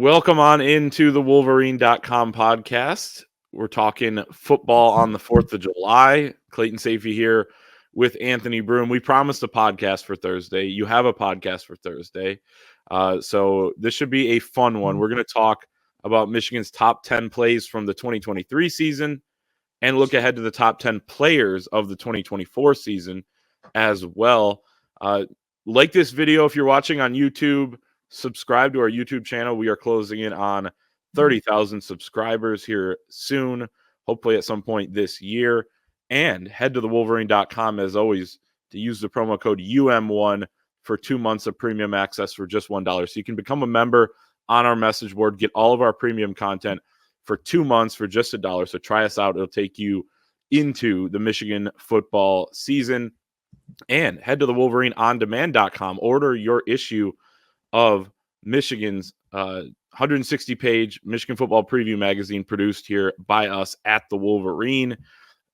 Welcome on into the Wolverine.com podcast. We're talking football on the 4th of July. Clayton Sayfie here with Anthony Broome. We promised a podcast for Thursday. You have a podcast for Thursday. So this should be a fun one. We're going to talk about Michigan's top 10 plays from the 2023 season and look ahead to the top 10 players of the 2024 season as well. Like this video if you're watching on YouTube. Subscribe to our YouTube channel. We are closing in on 30,000 subscribers here soon, hopefully at some point this year. And head to thewolverine.com, as always, to use the promo code UM1 for 2 months of premium access for just $1. So you can become a member on our message board, get all of our premium content for 2 months for just $1. So try us out. It'll take you into the Michigan football season. And head to thewolverineondemand.com. Order your issue of Michigan's 160-page Michigan football preview magazine produced here by us at the Wolverine.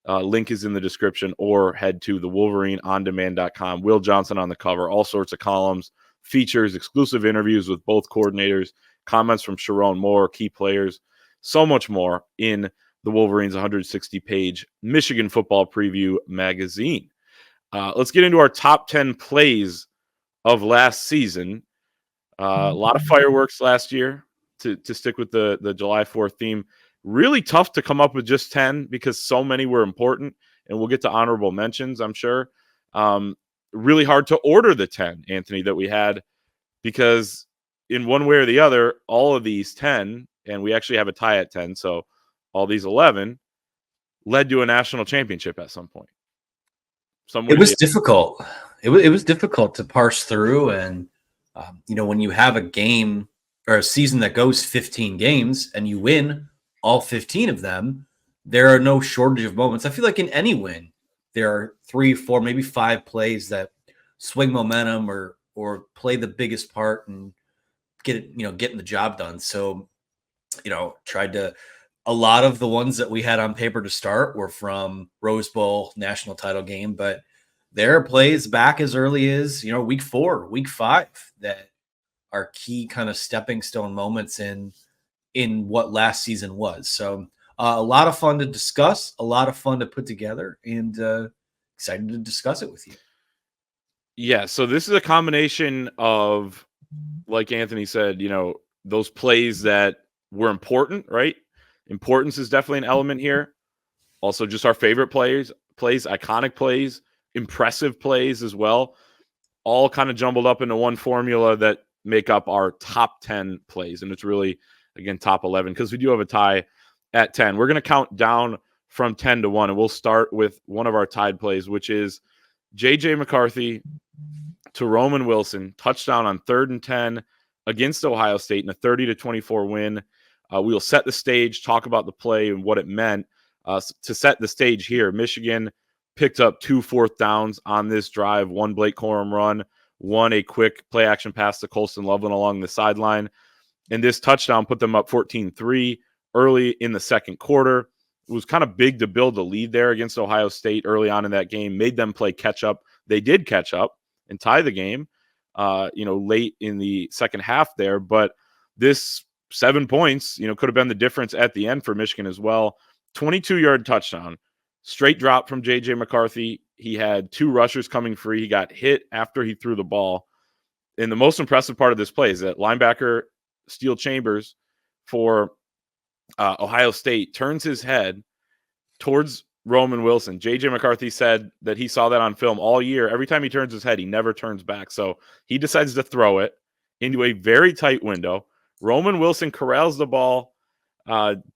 Link is in the description, or head to thewolverineondemand.com. Will Johnson on the cover, all sorts of columns, features, exclusive interviews with both coordinators, comments from Sharon Moore, key players, so much more in the Wolverines' 160-page Michigan football preview magazine. Let's get into our top 10 plays of last season. A lot of fireworks last year, to stick with the July 4th theme. Really tough to come up with just 10 because so many were important, and we'll get to honorable mentions, I'm sure. Really hard to order the 10, Anthony, that we had, because in one way or the other, all of these 10, and we actually have a tie at 10, so all these 11 led to a national championship at some point. It was difficult. It was difficult to parse through, and when you have a game or a season that goes 15 games and you win all 15 of them, there are no shortage of moments. I feel like in any win, there are 3, 4, maybe 5 plays that swing momentum or play the biggest part and getting the job done. So, a lot of the ones that we had on paper to start were from Rose Bowl national title game, but there are plays back as early as, week 4, week 5 that are key kind of stepping stone moments in what last season was. So a lot of fun to discuss, a lot of fun to put together, and excited to discuss it with you. Yeah, so this is a combination of, like Anthony said, those plays that were important, right? Importance is definitely an element here. Also, just our favorite plays, iconic plays, impressive plays as well, all kind of jumbled up into one formula that make up our top 10 plays. And it's really, again, top 11, because we do have a tie at 10. We're going to count down from 10 to 1, and we'll start with one of our tied plays, which is J.J. McCarthy to Roman Wilson, touchdown on 3rd and 10 against Ohio State in a 30-24 win. We will set the stage, talk about the play and what it meant. To set the stage here, Michigan picked up 2 4th downs on this drive, 1 Blake Corum run, 1 a quick play action pass to Colston Loveland along the sideline. And this touchdown put them up 14-3 early in the second quarter. It was kind of big to build a lead there against Ohio State early on in that game, made them play catch up. They did catch up and tie the game, late in the second half there. But this 7 points, could have been the difference at the end for Michigan as well. 22-yard touchdown, straight drop from J.J. McCarthy. He had 2 rushers coming free. He got hit after he threw the ball. And the most impressive part of this play is that linebacker Steele Chambers for Ohio State turns his head towards Roman Wilson. J.J. McCarthy said that he saw that on film all year. Every time he turns his head, he never turns back. So he decides to throw it into a very tight window. Roman Wilson corrals the ball,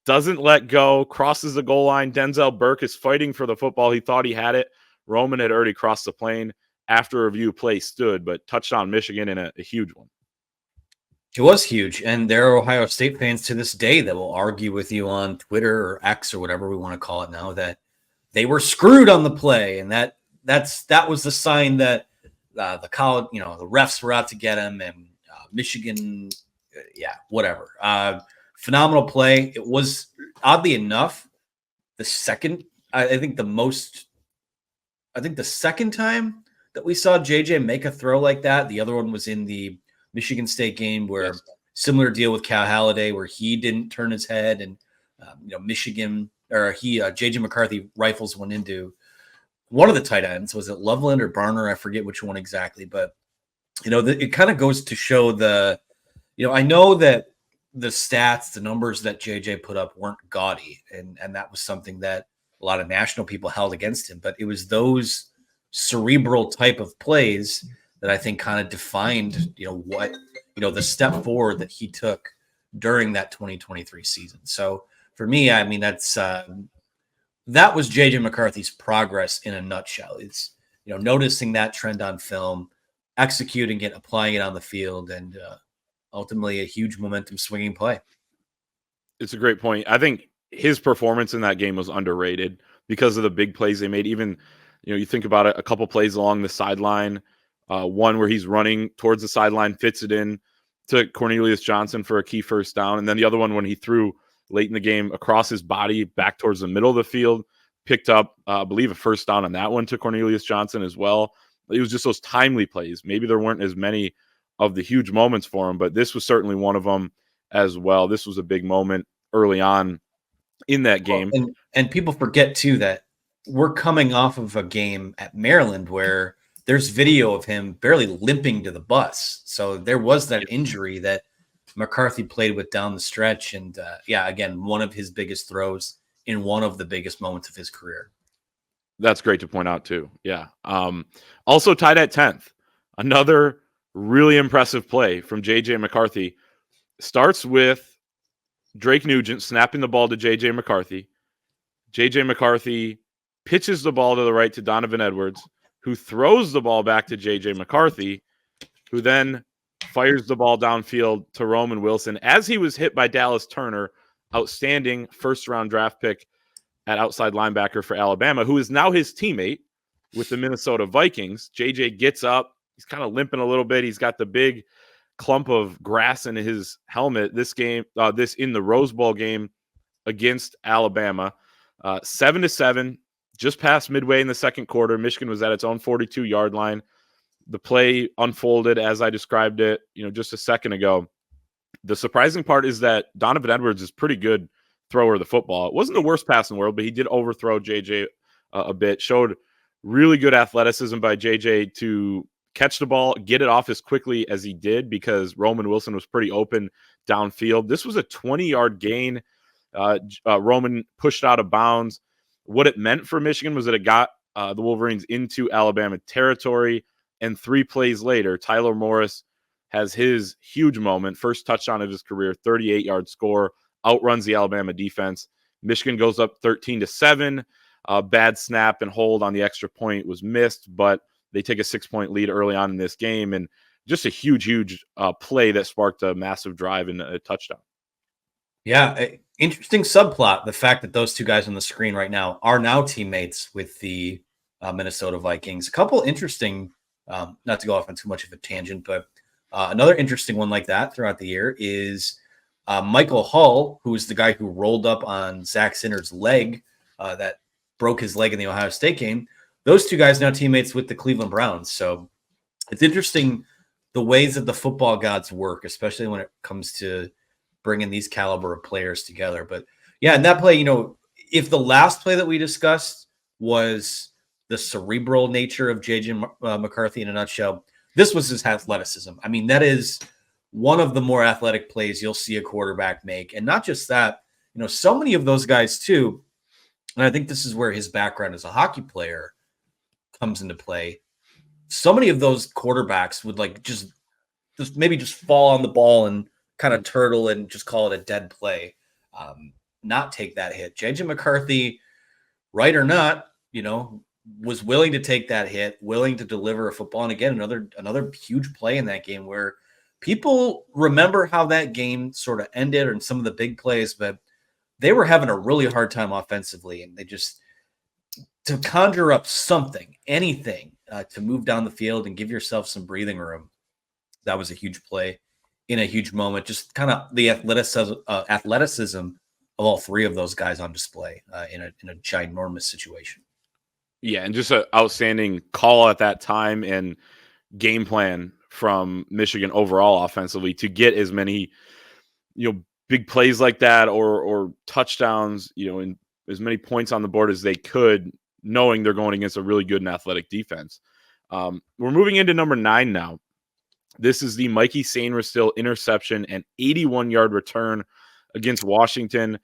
doesn't let go, crosses the goal line. Denzel Burke is fighting for the football. He thought he had it. Roman had already crossed the plane. After review, play stood, but touchdown Michigan in a huge one. It was huge, and there are Ohio State fans to this day that will argue with you on Twitter or X or whatever we want to call it now that they were screwed on the play, and that was the sign that the college, the refs were out to get him, and Michigan, whatever. Phenomenal play. It was, oddly enough, the second time that we saw JJ make a throw like that. The other one was in the Michigan State game where similar deal with Cal Halliday where he didn't turn his head, and Michigan, or JJ McCarthy rifles one into one of the tight ends. Was it Loveland or Barner? I forget which one exactly, but it kind of goes to show I know that the stats, the numbers that JJ put up weren't gaudy, and that was something that a lot of national people held against him, but it was those cerebral type of plays that I think kind of defined, the step forward that he took during that 2023 season. So for me, I mean, that was JJ McCarthy's progress in a nutshell. It's, noticing that trend on film, executing it, applying it on the field, and ultimately a huge momentum swinging play. It's a great point. I think his performance in that game was underrated because of the big plays they made. Even, you think about it, a couple plays along the sideline, one where he's running towards the sideline, fits it in to Cornelius Johnson for a key first down. And then the other one when he threw late in the game across his body back towards the middle of the field, picked up, I believe, a first down on that one to Cornelius Johnson as well. It was just those timely plays. Maybe there weren't as many of the huge moments for him, but this was certainly one of them as well. This was a big moment early on in that game. And people forget too that we're coming off of a game at Maryland where there's video of him barely limping to the bus. So there was that injury that McCarthy played with down the stretch. And again, one of his biggest throws in one of the biggest moments of his career. That's great to point out too. Yeah. Also tied at 10th, another really impressive play from JJ McCarthy. Starts with Drake Nugent snapping the ball to JJ McCarthy. JJ McCarthy pitches the ball to the right to Donovan Edwards, who throws the ball back to JJ McCarthy, who then fires the ball downfield to Roman Wilson as he was hit by Dallas Turner, outstanding first-round draft pick at outside linebacker for Alabama, who is now his teammate with the Minnesota Vikings. JJ gets up. He's kind of limping a little bit. He's got the big clump of grass in his helmet. This game, this in the Rose Bowl game against Alabama, 7-7, just past midway in the second quarter. Michigan was at its own 42-yard line. The play unfolded as I described it, just a second ago. The surprising part is that Donovan Edwards is pretty good thrower of the football. It wasn't the worst pass in the world, but he did overthrow JJ a bit. Showed really good athleticism by JJ to catch the ball, get it off as quickly as he did because Roman Wilson was pretty open downfield. This was a 20-yard gain. Roman pushed out of bounds. What it meant for Michigan was that it got the Wolverines into Alabama territory, and 3 plays later, Tyler Morris has his huge moment, first touchdown of his career, 38-yard score, outruns the Alabama defense. Michigan goes up 13-7. Bad snap and hold on the extra point was missed, but they take a 6-point lead early on in this game, and just a huge play that sparked a massive drive and a touchdown. Yeah, interesting subplot. The fact that those two guys on the screen right now are now teammates with the Minnesota Vikings. A couple interesting, not to go off on too much of a tangent, but another interesting one like that throughout the year is Michael Hull, who is the guy who rolled up on Zak Zinter's leg that broke his leg in the Ohio State game. Those two guys now teammates with the Cleveland Browns. So it's interesting the ways that the football gods work, especially when it comes to bringing these caliber of players together. But yeah, in that play, if the last play that we discussed was the cerebral nature of JJ McCarthy in a nutshell, this was his athleticism. I mean, that is one of the more athletic plays you'll see a quarterback make. And not just that, so many of those guys too, and I think this is where his background as a hockey player comes into play. So many of those quarterbacks would just fall on the ball and kind of turtle and just call it a dead play, not take that hit. JJ McCarthy, right or not, was willing to take that hit, willing to deliver a football. And again, another huge play in that game where people remember how that game sort of ended and some of the big plays, but they were having a really hard time offensively, and they just to conjure up something, anything to move down the field and give yourself some breathing room. That was a huge play in a huge moment. Just kind of the athleticism of all 3 of those guys on display in a ginormous situation. Yeah, and just an outstanding call at that time and game plan from Michigan overall offensively to get as many, big plays like that or touchdowns, and as many points on the board as they could, knowing they're going against a really good and athletic defense. We're moving into number 9 now. This is the Mikey Sainristil interception and 81-yard return against Washington.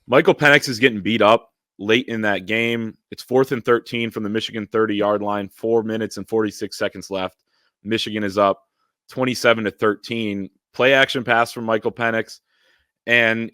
Michael Penix is getting beat up late in that game. It's 4th and 13 from the Michigan 30-yard line, 4 minutes and 46 seconds left. Michigan is up 27-13. Play action pass from Michael Penix. And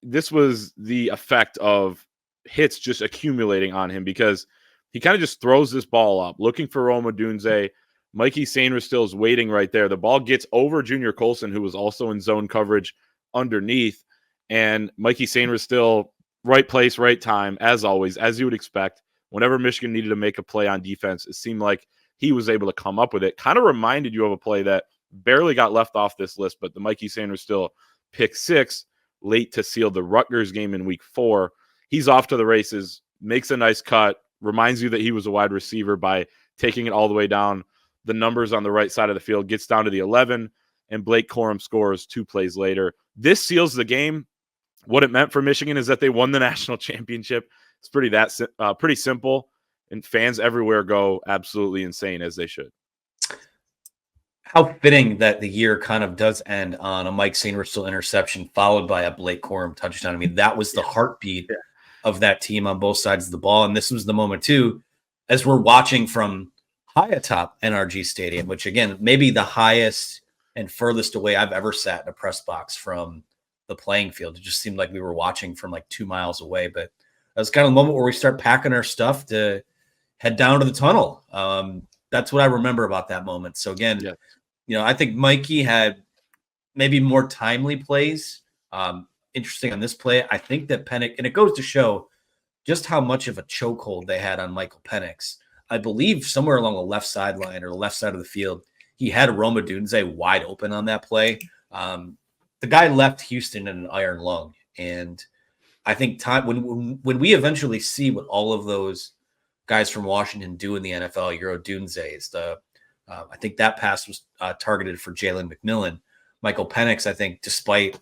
this was the effect of hits just accumulating on him because he kind of just throws this ball up, looking for Rome Odunze. Mikey Sainristil is waiting right there. The ball gets over Junior Colson, who was also in zone coverage underneath. And Mikey Sainristil, right place, right time, as always, as you would expect. Whenever Michigan needed to make a play on defense, it seemed like he was able to come up with it. Kind of reminded you of a play that barely got left off this list, but the Mikey Sainristil pick 6 late to seal the Rutgers game in week 4. He's off to the races, makes a nice cut, reminds you that he was a wide receiver by taking it all the way down the numbers on the right side of the field, gets down to the 11, and Blake Corum scores 2 plays later. This seals the game. What it meant for Michigan is that they won the national championship. It's pretty simple, and fans everywhere go absolutely insane, as they should. How fitting that the year kind of does end on a Mike Sainristil interception followed by a Blake Corum touchdown. I mean, that was the heartbeat of that team on both sides of the ball. And this was the moment, too, as we're watching from high atop NRG Stadium, which, again, maybe the highest and furthest away I've ever sat in a press box from the playing field. It just seemed like we were watching from like 2 miles away. But that was kind of the moment where we start packing our stuff to head down to the tunnel. That's what I remember about that moment. So, again, I think Mikey had maybe more timely plays. Interesting on this play. I think that Penix, and it goes to show just how much of a chokehold they had on Michael Penix. I believe somewhere along the left sideline or the left side of the field, he had Rome Odunze wide open on that play. The guy left Houston in an iron lung. And I think when we eventually see what all of those guys from Washington do in the NFL, your Odunze's, I think that pass was targeted for Jalen McMillan. Michael Penix, I think, despite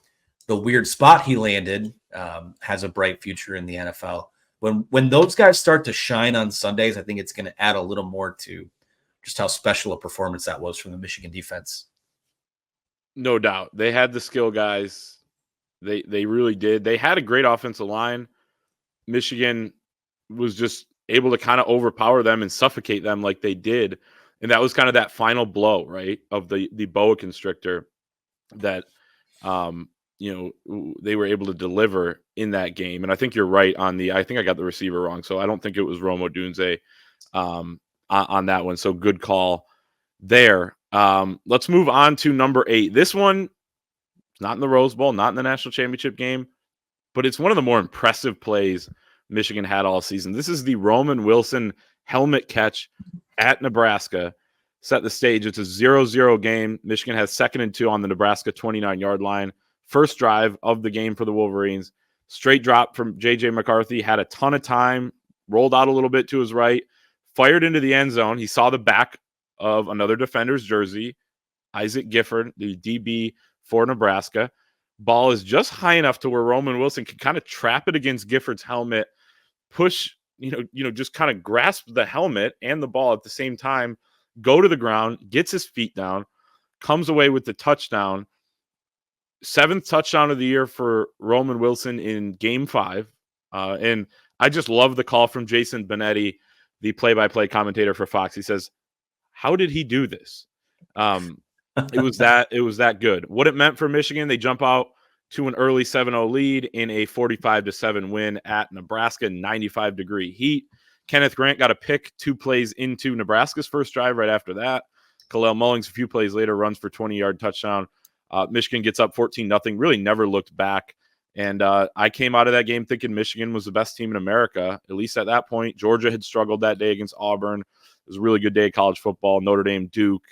the weird spot he landed, has a bright future in the NFL. When those guys start to shine on Sundays, I think it's going to add a little more to just how special a performance that was from the Michigan defense. No doubt. They had the skill guys. They really did. They had a great offensive line. Michigan was just able to kind of overpower them and suffocate them like they did. And that was kind of that final blow, right, of the boa constrictor that, they were able to deliver in that game. And I think you're right on I think I got the receiver wrong. So I don't think it was Rome Odunze on that one. So good call there. Let's move on to number 8. This one, not in the Rose Bowl, not in the national championship game, but it's one of the more impressive plays Michigan had all season. This is the Roman Wilson helmet catch at Nebraska. Set the stage. It's a 0-0 game. Michigan has 2nd and 2 on the Nebraska 29-yard line. First drive of the game for the Wolverines. Straight drop from J.J. McCarthy. Had a ton of time. Rolled out a little bit to his right. Fired into the end zone. He saw the back of another defender's jersey. Isaac Gifford, the DB for Nebraska. Ball is just high enough to where Roman Wilson can kind of trap it against Gifford's helmet. Push, just kind of grasp the helmet and the ball at the same time. Go to the ground, gets his feet down, comes away with the touchdown. 7th touchdown of the year for Roman Wilson in Game 5. And I just love the call from Jason Benetti, the play-by-play commentator for Fox. He says, how did he do this? It was that good. What it meant for Michigan, they jump out to an early 7-0 lead in a 45-7 win at Nebraska, 95-degree heat. Kenneth Grant got a pick 2 plays into Nebraska's first drive right after that. Kalel Mullings, a few plays later, runs for 20-yard touchdown. Michigan gets up 14-0, really never looked back. And I came out of that game thinking Michigan was the best team in America, at least at that point. Georgia had struggled that day against Auburn. It was a really good day of college football. Notre Dame, Duke,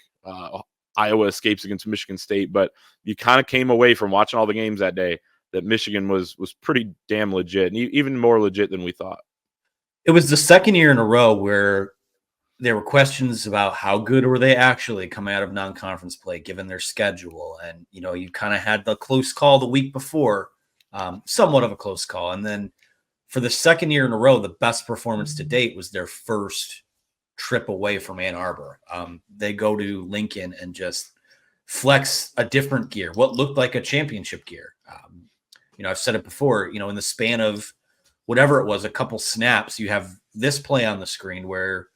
Iowa escapes against Michigan State. But you kind of came away from watching all the games that day that Michigan was pretty damn legit, and even more legit than we thought. It was the second year in a row where there were questions about how good were they actually coming out of non-conference play, given their schedule. And, you kind of had the close call the week before, somewhat of a close call. And then for the second year in a row, the best performance to date was their first trip away from Ann Arbor. They go to Lincoln and just flex a different gear, what looked like a championship gear. I've said it before, in the span of whatever it was, a couple snaps, you have this play on the screen where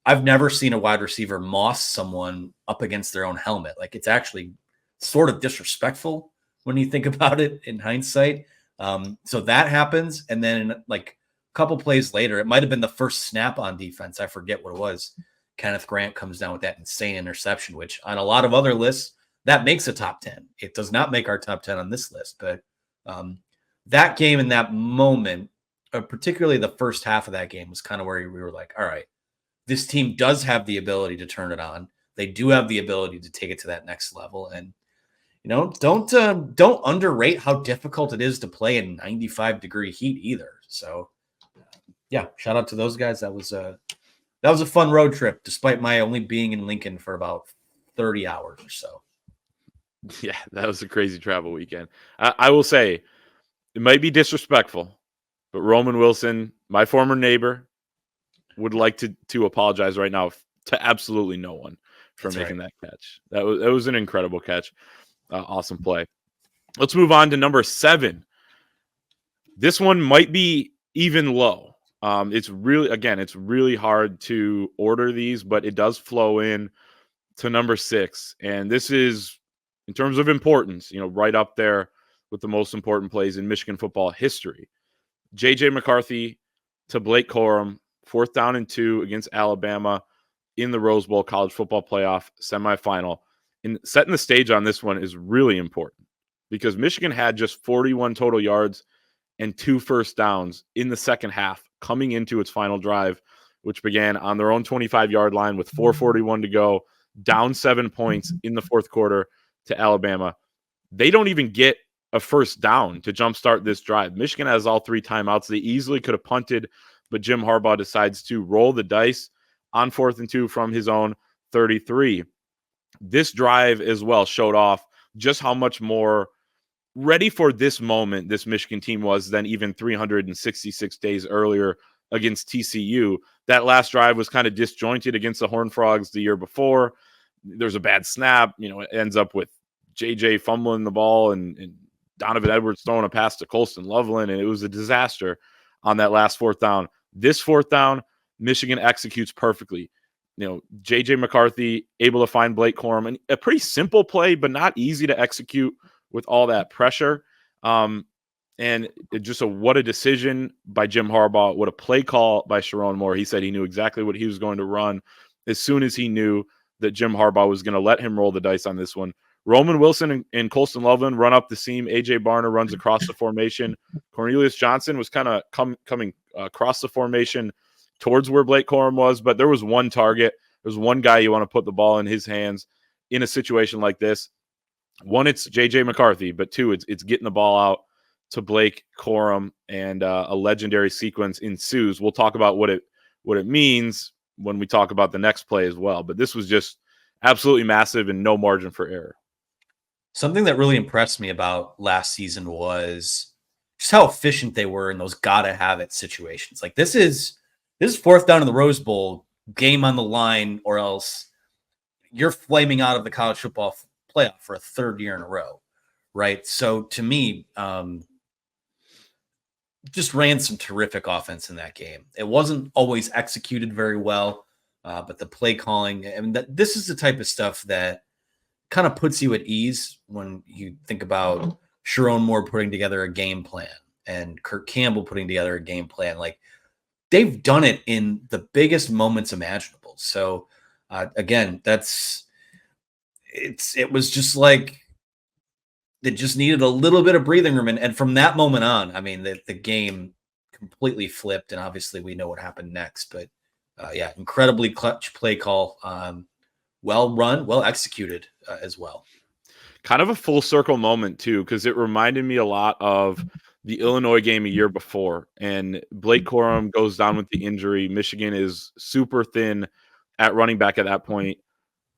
I've never seen a wide receiver moss someone up against their own helmet. Like, it's actually sort of disrespectful when you think about it in hindsight. So that happens. And then like a couple plays later, it might've been the first snap on defense. I forget what it was. Kenneth Grant comes down with that insane interception, which on a lot of other lists, that makes a top 10. It does not make our top 10 on this list, but that game in that moment, particularly the first half of that game, was kind of where we were like, all right, this team does have the ability to turn it on. They do have the ability to take it to that next level. And, don't underrate how difficult it is to play in 95-degree heat either. So yeah, shout out to those guys. That was a fun road trip, despite my only being in Lincoln for about 30 hours or so. Yeah, that was a crazy travel weekend. I will say, it might be disrespectful, but Roman Wilson, my former neighbor, would like to apologize right now to absolutely no one for making that catch. That was an incredible catch. Awesome play. Let's move on to number 7. This one might be even low. It's really hard to order these, but it does flow in to number 6. And this is, in terms of importance, right up there with the most important plays in Michigan football history. J.J. McCarthy to Blake Corum, 4th down and 2 against Alabama in the Rose Bowl college football playoff semifinal. And setting the stage on this one is really important because Michigan had just 41 total yards and 2 first downs in the second half coming into its final drive, which began on their own 25-yard line with 4:41 to go, down 7 points in the fourth quarter to Alabama. They don't even get a first down to jumpstart this drive. Michigan has all 3 timeouts. They easily could have punted, but Jim Harbaugh decides to roll the dice on 4th and 2 from his own 33. This drive as well showed off just how much more ready for this moment this Michigan team was than even 366 days earlier against TCU. That last drive was kind of disjointed against the Horned Frogs the year before. There's a bad snap. It ends up with JJ fumbling the ball and Donovan Edwards throwing a pass to Colston Loveland, and it was a disaster on that last 4th down. This 4th down, Michigan executes perfectly. JJ McCarthy able to find Blake Corum, and a pretty simple play, but not easy to execute with all that pressure. And what a decision by Jim Harbaugh. What a play call by Sharon Moore. He said he knew exactly what he was going to run as soon as he knew that Jim Harbaugh was going to let him roll the dice on this one. Roman Wilson and Colston Loveland run up the seam. A.J. Barner runs across the formation. Cornelius Johnson was kind of coming across the formation towards where Blake Corum was, but there was one target. There's one guy you want to put the ball in his hands in a situation like this. One, it's J.J. McCarthy, but 2, it's getting the ball out to Blake Corum, and a legendary sequence ensues. We'll talk about what it means when we talk about the next play as well, but this was just absolutely massive and no margin for error. Something that really impressed me about last season was just how efficient they were in those gotta have it situations. Like this is 4th down in the Rose Bowl, game on the line, or else you're flaming out of the college football playoff for a 3rd year in a row, right? So to me, just ran some terrific offense in that game. It wasn't always executed very well, but the play calling, this is the type of stuff that kind of puts you at ease when you think about Sharon Moore putting together a game plan and Kirk Campbell putting together a game plan. Like, they've done it in the biggest moments imaginable. So again, it was just like, it just needed a little bit of breathing room. And from that moment on, I mean, the game completely flipped, and obviously we know what happened next, but yeah, incredibly clutch play call. Well run, well executed as well. Kind of a full circle moment too, because it reminded me a lot of the Illinois game a year before, and Blake Corum goes down with the injury. Michigan is super thin at running back at that point.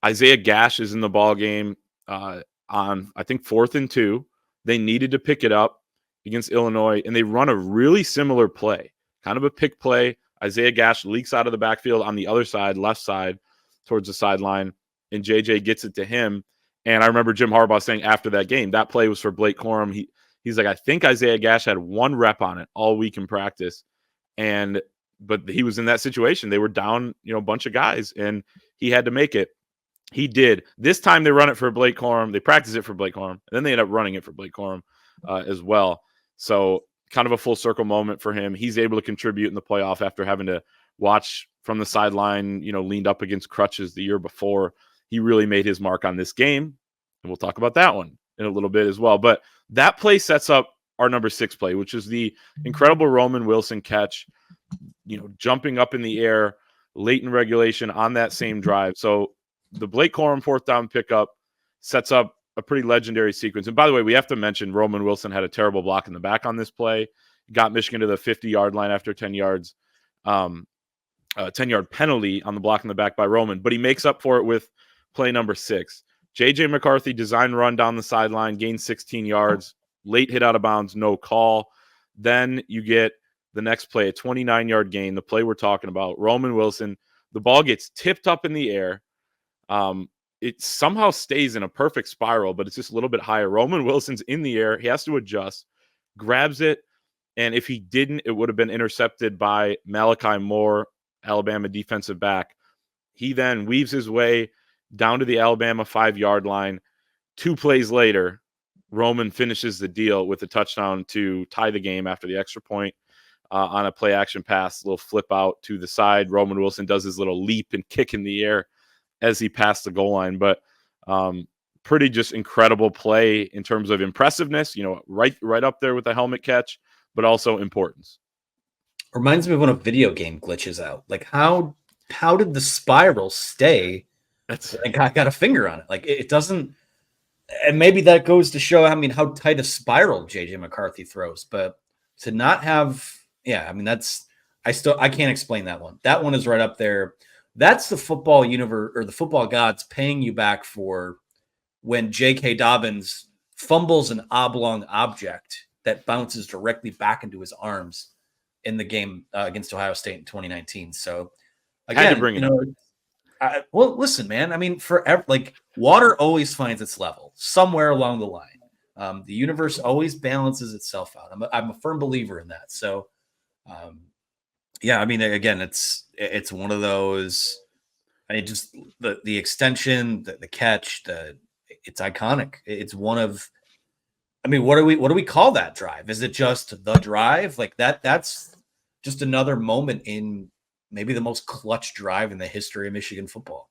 Isaiah Gash is in the ball game on, I think, 4th and 2. They needed to pick it up against Illinois, and they run a really similar play, kind of a pick play. Isaiah Gash leaks out of the backfield on the other side, left side, towards the sideline, and JJ gets it to him. And I remember Jim Harbaugh saying after that game, that play was for Blake Corum. He's like, I think Isaiah Gash had 1 rep on it all week in practice. But he was in that situation. They were down, a bunch of guys, and he had to make it. He did. This time they run it for Blake Corum. They practice it for Blake Corum, and then they end up running it for Blake Corum as well. So kind of a full circle moment for him. He's able to contribute in the playoff after having to watch from the sideline, leaned up against crutches the year before. He really made his mark on this game, and we'll talk about that one in a little bit as well. But that play sets up our number 6 play, which is the incredible Roman Wilson catch, jumping up in the air late in regulation on that same drive. So the Blake Corum 4th down pickup sets up a pretty legendary sequence. And by the way, we have to mention Roman Wilson had a terrible block in the back on this play, got Michigan to the 50-yard line after 10 yards, 10-yard penalty on the block in the back by Roman, but he makes up for it with play number 6. JJ McCarthy design run down the sideline, gains 16 yards, late hit out of bounds, no call. Then you get the next play, a 29-yard gain, the play we're talking about. Roman Wilson, the ball gets tipped up in the air. It somehow stays in a perfect spiral, but it's just a little bit higher. Roman Wilson's in the air. He has to adjust, grabs it, and if he didn't, it would have been intercepted by Malachi Moore, Alabama defensive back. He then weaves his way down to the Alabama 5-yard line. 2 plays later, Roman finishes the deal with a touchdown to tie the game after the extra point on a play action pass, little flip out to the side. Roman Wilson does his little leap and kick in the air as he passed the goal line. But pretty just incredible play in terms of impressiveness, right up there with the helmet catch, but also importance. Reminds me of when a video game glitches out. Like how did the spiral stay? I got a finger on it. Like it doesn't, and maybe that goes to show, how tight a spiral JJ McCarthy throws, but to not have, I can't explain that one. That one is right up there. That's the football universe, or the football gods paying you back for when J.K. Dobbins fumbles an oblong object that bounces directly back into his arms in the game against Ohio State in 2019. So again, had to bring it up. Well, listen, man. Forever, water always finds its level somewhere along the line. The universe always balances itself out. I'm a firm believer in that. So, again, it's one of those. Just the extension, the catch, it's iconic. It's one of. What do we call that drive? Is it just the drive? Like that? That's just another moment in maybe the most clutch drive in the history of Michigan football.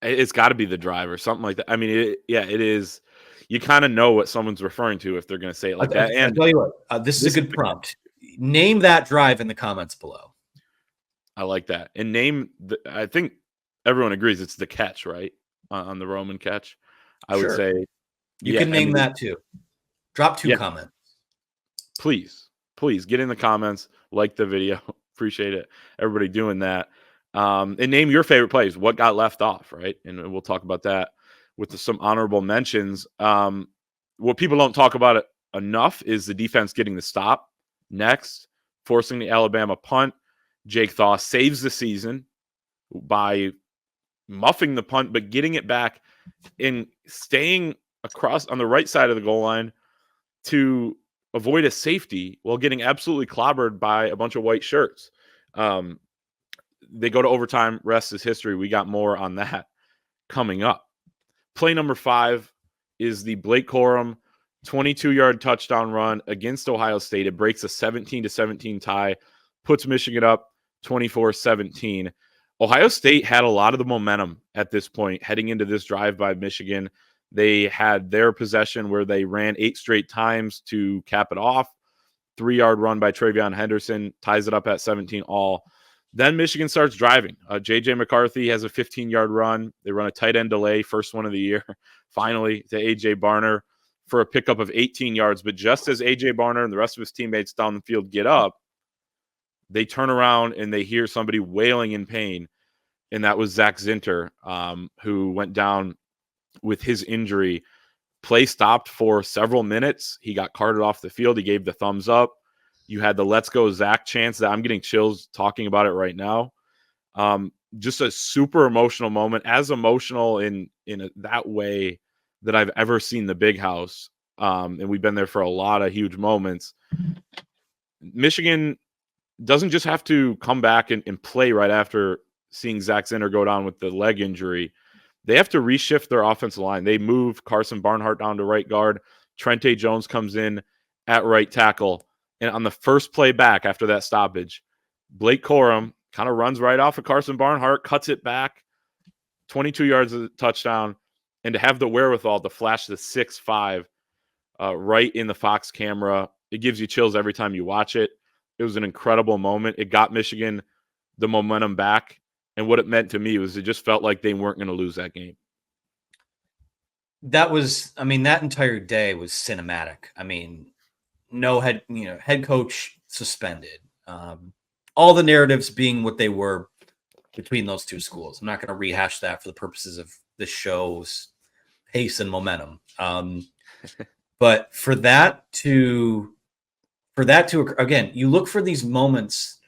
It's got to be the drive or something like that. It is. You kind of know what someone's referring to if they're going to say it like that. And I'll tell you what, this is a good prompt. Name that drive in the comments below. I like that. And I think everyone agrees it's the catch, right? On the Roman catch. I would say. You can name that too. Drop 2 comments. Please get in the comments, like the video. Appreciate it. Everybody doing that. And name your favorite plays. What got left off, right? And we'll talk about that with some honorable mentions. What people don't talk about it enough is the defense getting the stop next, forcing the Alabama punt. Jake Thaw saves the season by muffing the punt, but getting it back and staying across on the right side of the goal line to avoid a safety while getting absolutely clobbered by a bunch of white shirts. They go to overtime. Rest is history. We got more on that coming up. Play number 5 is the Blake Corum 22-yard touchdown run against Ohio State. It breaks a 17-17 tie, puts Michigan up 24-17. Ohio State had a lot of the momentum at this point heading into this drive by Michigan. They had their possession where they ran 8 straight times to cap it off. 3-yard run by Travion Henderson ties it up at 17 all. Then Michigan starts driving. J.J. McCarthy has a 15-yard run. They run a tight end delay, first one of the year, finally to A.J. Barner for a pickup of 18 yards. But just as A.J. Barner and the rest of his teammates down the field get up, they turn around and they hear somebody wailing in pain. and that was Zak Zinter, who went down with his injury. Play stopped for several minutes. He got carted off the field. He gave the thumbs up. You had the "Let's go Zach" chants that I'm getting chills talking about it right now. Just a super emotional moment, as emotional in that way that I've ever seen the Big House. And we've been there for a lot of huge moments. Michigan doesn't just have to come back and play right after seeing Zak Zinter go down with the leg injury. They have to reshift their offensive line. They move Carson Barnhart down to right guard. Trente Jones comes in at right tackle. And on the first play back after that stoppage, Blake Corum kind of runs right off of Carson Barnhart, cuts it back, 22 yards of the touchdown, and to have the wherewithal to flash the 6'5" right in the Fox camera, it gives you chills every time you watch it. It was an incredible moment. It got Michigan the momentum back. And what it meant to me was it just felt like they weren't going to lose that game. That entire day was cinematic. I mean, no head coach suspended. All the narratives being what they were between those two schools. I'm not going to rehash that for the purposes of the show's pace and momentum. But for that to again, you look for these moments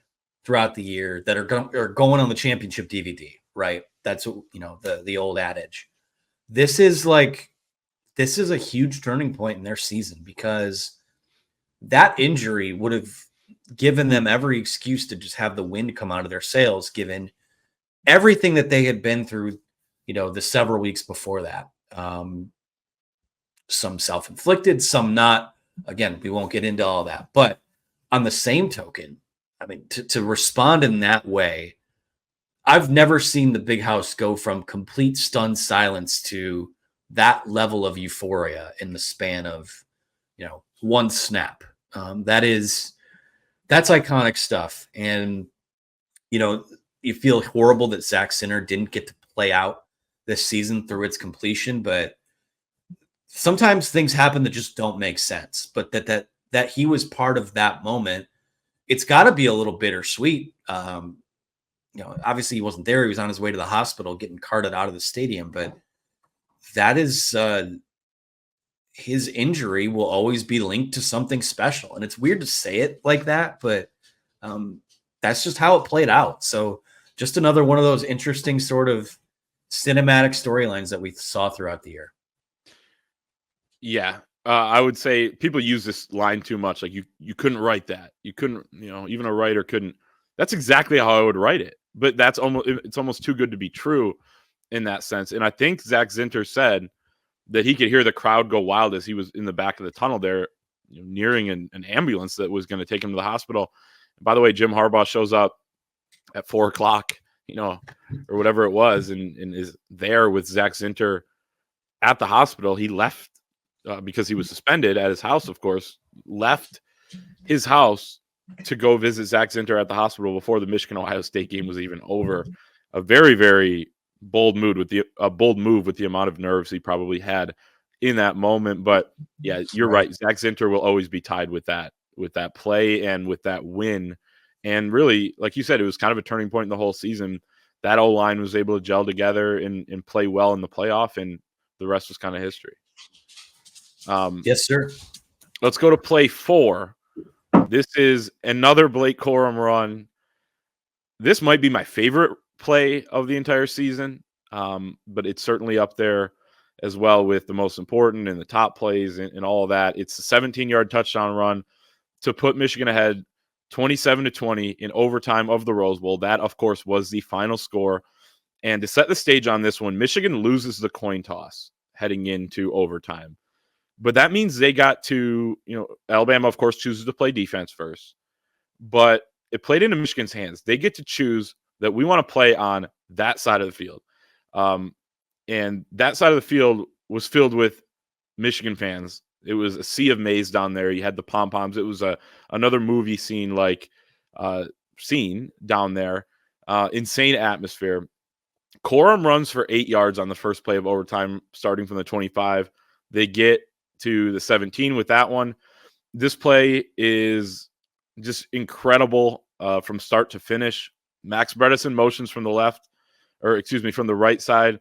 throughout the year that are going on the championship DVD, right? That's the old adage. This is a huge turning point in their season, because that injury would have given them every excuse to just have the wind come out of their sails, given everything that they had been through, the several weeks before that. Some self-inflicted, some not. Again, we won't get into all that. But on the same token, I mean, to respond in that way, I've never seen the Big House go from complete stunned silence to that level of euphoria in the span of, one snap. That's iconic stuff. And, you feel horrible that Zak Zinter didn't get to play out this season through its completion, but sometimes things happen that just don't make sense. But that he was part of that moment, it's got to be a little bittersweet. Obviously he wasn't there. He was on his way to the hospital getting carted out of the stadium, but that is his injury will always be linked to something special. And it's weird to say it like that, but that's just how it played out. So just another one of those interesting sort of cinematic storylines that we saw throughout the year. Yeah. I would say people use this line too much. Like you couldn't write that. You couldn't, even a writer couldn't. That's exactly how I would write it. But it's almost too good to be true in that sense. And I think Zak Zinter said that he could hear the crowd go wild as he was in the back of the tunnel there, nearing an ambulance that was going to take him to the hospital. And by the way, Jim Harbaugh shows up at 4:00, or whatever it was, and is there with Zak Zinter at the hospital. He left because he was suspended at his house, of course, left his house to go visit Zak Zinter at the hospital before the Michigan-Ohio State game was even over. A very, very bold move with the amount of nerves he probably had in that moment. But yeah, you're right. Zak Zinter will always be tied with that play and with that win. And really, like you said, it was kind of a turning point in the whole season. That O-line was able to gel together and play well in the playoff, and the rest was kind of history. Yes, sir. Let's go to play 4. This is another Blake Corum run. This might be my favorite play of the entire season, but it's certainly up there as well with the most important and the top plays and all of that. It's a 17-yard touchdown run to put Michigan ahead 27-20 in overtime of the Rose Bowl. That, of course, was the final score. And to set the stage on this one, Michigan loses the coin toss heading into overtime. But that means they got to, Alabama, of course, chooses to play defense first. But it played into Michigan's hands. They get to choose that we want to play on that side of the field. And that side of the field was filled with Michigan fans. It was a sea of maize down there. You had the pom-poms. It was another movie scene down there. Insane atmosphere. Corum runs for 8 yards on the first play of overtime, starting from the 25. They get to the 17 with that one. This play is just incredible from start to finish. Max Bredesen motions from the left from the right side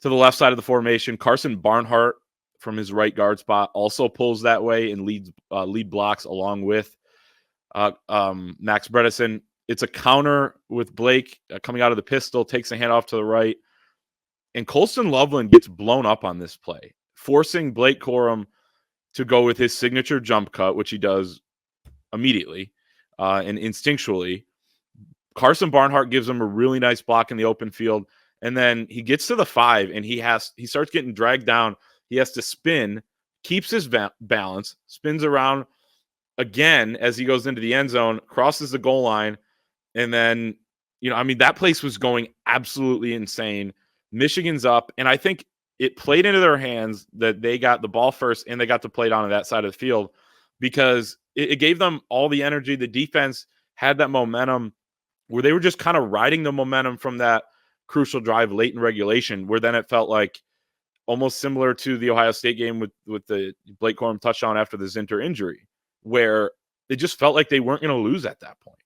to the left side of the formation. Carson Barnhart from his right guard spot also pulls that way and lead blocks along with Max Bredesen. It's a counter with Blake coming out of the pistol, takes a handoff to the right, and Colston Loveland gets blown up on this play, forcing Blake Corum to go with his signature jump cut, which he does immediately and instinctually. Carson Barnhart gives him a really nice block in the open field, and then he gets to the 5, and he starts getting dragged down. He has to spin, keeps his balance, spins around again as he goes into the end zone, crosses the goal line, and then, that place was going absolutely insane. Michigan's up, and I think it played into their hands that they got the ball first and they got to play it on that side of the field because it gave them all the energy. The defense had that momentum where they were just kind of riding the momentum from that crucial drive late in regulation, where then it felt like almost similar to the Ohio State game with the Blake Corum touchdown after the Zinter injury, where it just felt like they weren't going to lose at that point.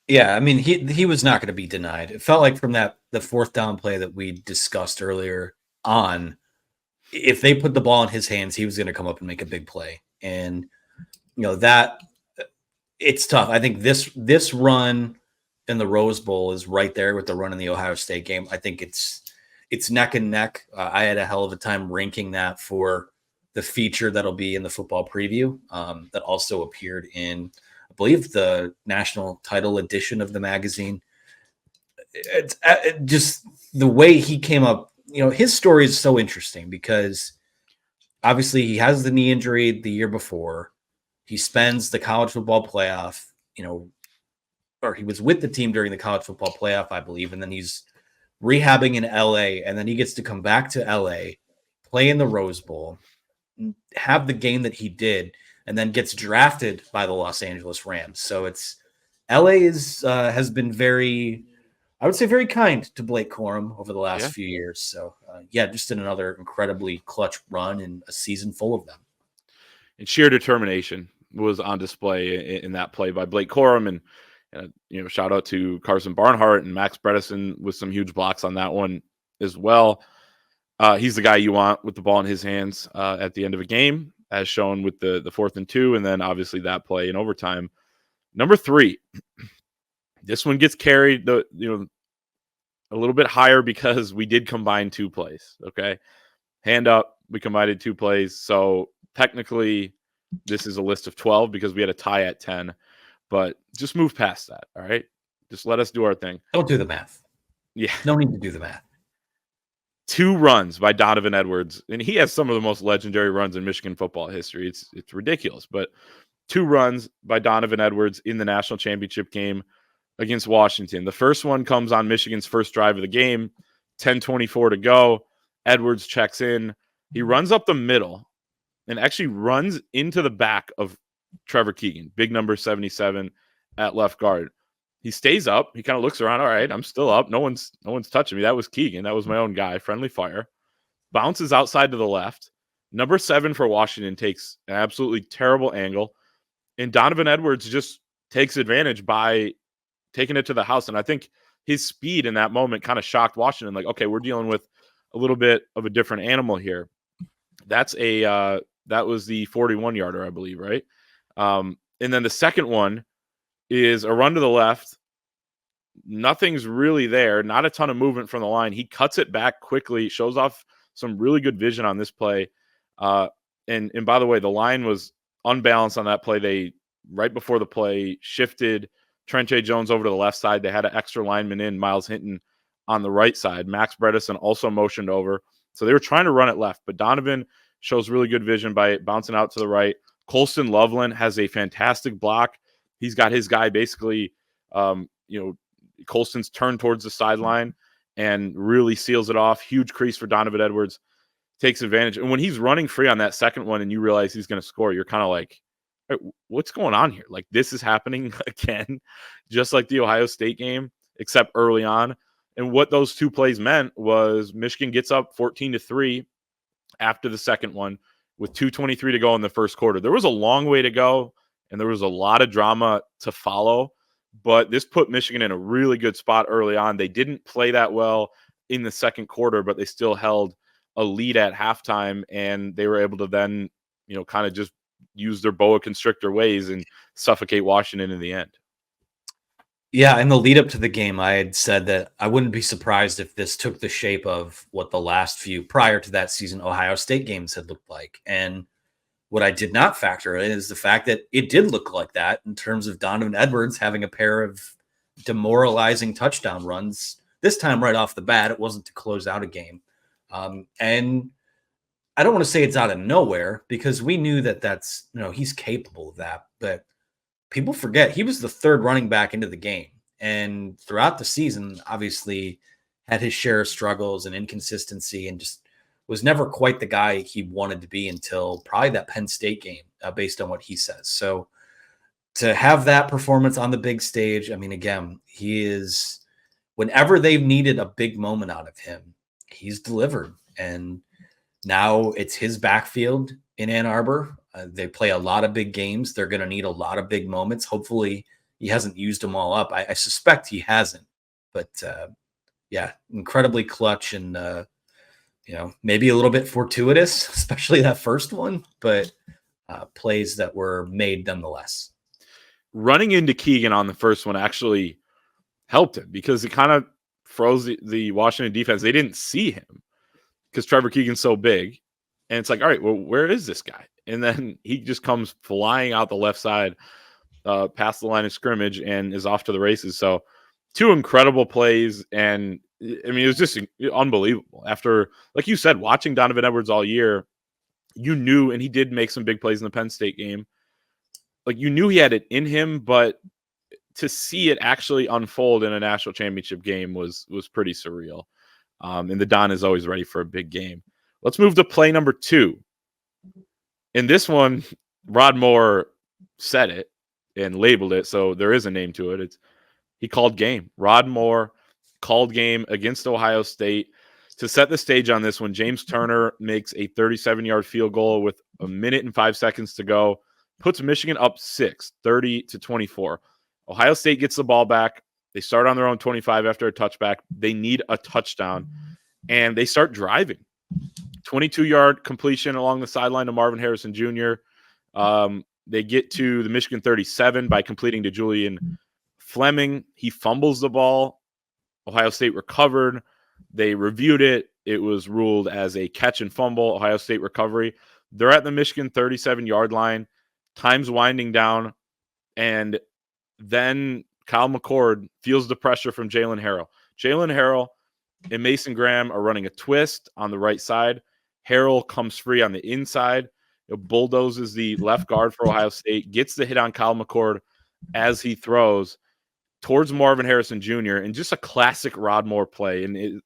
Yeah, I mean, he was not going to be denied. It felt like from the 4th down play that we discussed earlier on, if they put the ball in his hands, he was going to come up and make a big play. And, that it's tough. I think this run in the Rose Bowl is right there with the run in the Ohio State game. I think it's neck and neck. I had a hell of a time ranking that for the feature that'll be in the football preview that also appeared in, I believe, the national title edition of the magazine. It's just the way he came up. His story is so interesting because obviously he has the knee injury the year before. He spends the college football playoff, or he was with the team during the college football playoff, I believe, and then he's rehabbing in LA, and then he gets to come back to LA, play in the Rose Bowl, have the game that he did, and then gets drafted by the Los Angeles Rams. So it's LA has been very, I would say, very kind to Blake Corum over the last few years. So just in another incredibly clutch run and a season full of them. And sheer determination was on display in that play by Blake Corum, and shout out to Carson Barnhart and Max Bredesen with some huge blocks on that one as well. He's the guy you want with the ball in his hands at the end of a game, as shown with the 4th and 2, and then obviously that play in overtime. Number 3, this one gets carried a little bit higher because we did combine 2 plays. Okay, hand up, we combined 2 plays, so technically this is a list of 12 because we had a tie at 10. But just move past that, all right? Just let us do our thing. Don't do the math. Yeah. No need to do the math. 2 runs by Donovan Edwards, and he has some of the most legendary runs in Michigan football history. It's ridiculous, but 2 runs by Donovan Edwards in the national championship game against Washington. The first one comes on Michigan's first drive of the game, 10:24 to go. Edwards checks in. He runs up the middle and actually runs into the back of Trevor Keegan, big number 77 at left guard. He stays up. He kind of looks around. All right, I'm still up. No one's touching me. That was Keegan. That was my own guy. Friendly fire. Bounces outside to the left. Number 7 for Washington takes an absolutely terrible angle. And Donovan Edwards just takes advantage by taking it to the house. And I think his speed in that moment kind of shocked Washington. Like, okay, we're dealing with a little bit of a different animal here. That was the 41-yarder, I believe, right? And then the second one is a run to the left. Nothing's really there. Not a ton of movement from the line. He cuts it back quickly, shows off some really good vision on this play. And by the way, the line was unbalanced on that play. They, right before the play, shifted Trente Jones over to the left side. They had an extra lineman in, Miles Hinton, on the right side. Max Bredesen also motioned over. So they were trying to run it left, but Donovan shows really good vision by bouncing out to the right. Colston Loveland has a fantastic block. He's got his guy basically, Colston's turned towards the sideline and really seals it off. Huge crease for Donovan Edwards. Takes advantage. And when he's running free on that second one and you realize he's going to score, you're kind of like, hey, what's going on here? Like, this is happening again, just like the Ohio State game, except early on. And what those 2 plays meant was Michigan gets up 14-3 after the second one with 2:23 to go in the first quarter. There was a long way to go, and there was a lot of drama to follow. but this put Michigan in a really good spot early on. They didn't play that well in the second quarter, but they still held a lead at halftime, and they were able to then, kind of just use their boa constrictor ways and suffocate Washington in the end. Yeah, in the lead up to the game, I had said that I wouldn't be surprised if this took the shape of what the last few prior to that season Ohio State games had looked like. And what I did not factor in is the fact that it did look like that in terms of Donovan Edwards having a pair of demoralizing touchdown runs. This time right off the bat, it wasn't to close out a game. And I don't want to say it's out of nowhere because we knew that that's, he's capable of that. But people forget he was the third running back into the game. And throughout the season, obviously had his share of struggles and inconsistency and just was never quite the guy he wanted to be until probably that Penn State game, based on what he says. So to have that performance on the big stage, I mean, again, he is, whenever they've needed a big moment out of him, he's delivered. And now it's his backfield in Ann Arbor. They play a lot of big games. They're going to need a lot of big moments. Hopefully he hasn't used them all up. I suspect he hasn't, but yeah, incredibly clutch and, maybe a little bit fortuitous, especially that first one, but plays that were made nonetheless. Running into Keegan on the first one actually helped him because it kind of froze the Washington defense. They didn't see him because Trevor Keegan's so big. And it's like, all right, well, where is this guy? And then he just comes flying out the left side past the line of scrimmage and is off to the races. So 2 incredible plays. And I mean, it was just unbelievable. After, like you said, watching Donovan Edwards all year, you knew, and he did make some big plays in the Penn State game. Like you knew he had it in him, but to see it actually unfold in a national championship game was pretty surreal. And the Don is always ready for a big game. Let's move to play number 2. In this one, Rod Moore said it and labeled it, so there is a name to it. He called game. Rod Moore called game against Ohio State. To set the stage on this one, James Turner makes a 37-yard field goal with 1 minute and 5 seconds to go, puts Michigan up 6, 30-24. Ohio State gets the ball back. They start on their own 25 after a touchback. They need a touchdown, and they start driving. 22-yard completion along the sideline to Marvin Harrison Jr. They get to the Michigan 37 by completing to Julian Fleming. He fumbles the ball. Ohio State recovered. They reviewed it. It was ruled as a catch and fumble, Ohio State recovery. They're at the Michigan 37-yard line. Time's winding down. And then Kyle McCord feels the pressure from Jalen Harrell. Jalen Harrell and Mason Graham are running a twist on the right side. Harrell comes free on the inside. It bulldozes the left guard for Ohio State, gets the hit on Kyle McCord as he throws towards Marvin Harrison Jr. and just a classic Rod Moore play. And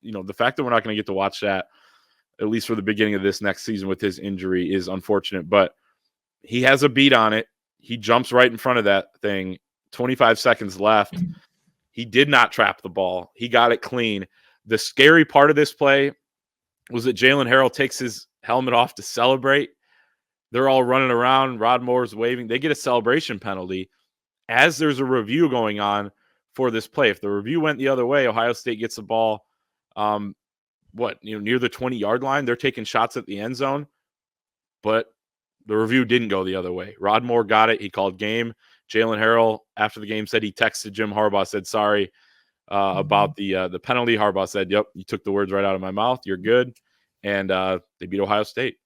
the fact that we're not going to get to watch that, at least for the beginning of this next season with his injury, is unfortunate. But he has a beat on it. He jumps right in front of that thing. 25 seconds left. He did not trap the ball. He got it clean. The scary part of this play was that Jalen Harrell takes his helmet off to celebrate. They're all running around. Rod Moore's waving. They get a celebration penalty as there's a review going on for this play. If the review went the other way, Ohio State gets the ball, near the 20-yard line. They're taking shots at the end zone, but the review didn't go the other way. Rod Moore got it. He called game. Jalen Harrell, after the game, said he texted Jim Harbaugh, said sorry about the penalty. Harbaugh said, yep, you took the words right out of my mouth. You're good. And they beat Ohio State.